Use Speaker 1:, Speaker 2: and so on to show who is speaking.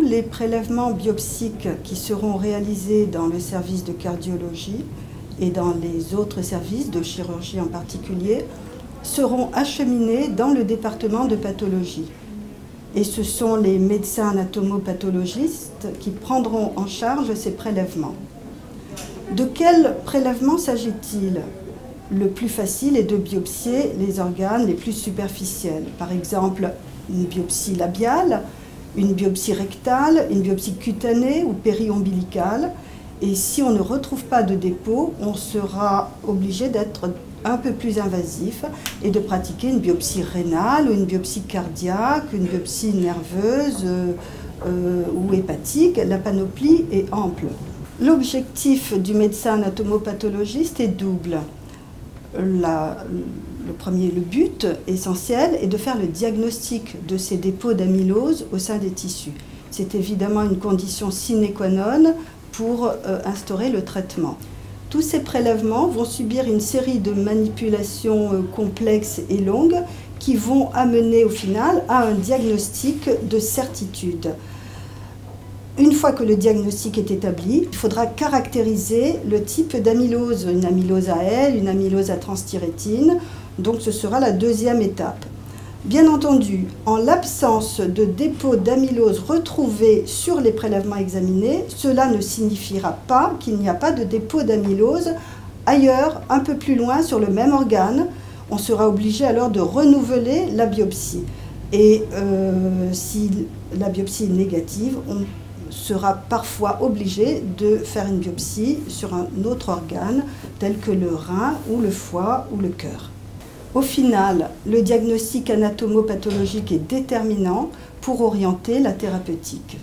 Speaker 1: les prélèvements biopsiques qui seront réalisés dans le service de cardiologie et dans les autres services de chirurgie en particulier seront acheminés dans le département de pathologie. Et ce sont les médecins anatomopathologistes qui prendront en charge ces prélèvements. De quel prélèvement s'agit-il? Le plus facile est de biopsier les organes les plus superficiels. Par exemple, une biopsie labiale, une biopsie rectale, une biopsie cutanée ou périombilicale. Et si on ne retrouve pas de dépôt, on sera obligé d'être un peu plus invasif et de pratiquer une biopsie rénale ou une biopsie cardiaque, une biopsie nerveuse ou hépatique. La panoplie est ample. L'objectif du médecin anatomopathologiste est double. Le but essentiel est de faire le diagnostic de ces dépôts d'amylose au sein des tissus. C'est évidemment une condition sine qua non pour instaurer le traitement. Tous ces prélèvements vont subir une série de manipulations complexes et longues qui vont amener au final à un diagnostic de certitude. Une fois que le diagnostic est établi, il faudra caractériser le type d'amylose, une amylose à L, une amylose à transthyrétine, donc ce sera la deuxième étape. Bien entendu, en l'absence de dépôt d'amylose retrouvé sur les prélèvements examinés, cela ne signifiera pas qu'il n'y a pas de dépôt d'amylose ailleurs, un peu plus loin, sur le même organe. On sera obligé alors de renouveler la biopsie. Et si la biopsie est négative, on sera parfois obligé de faire une biopsie sur un autre organe, tel que le rein ou le foie ou le cœur. Au final, le diagnostic anatomopathologique est déterminant pour orienter la thérapeutique.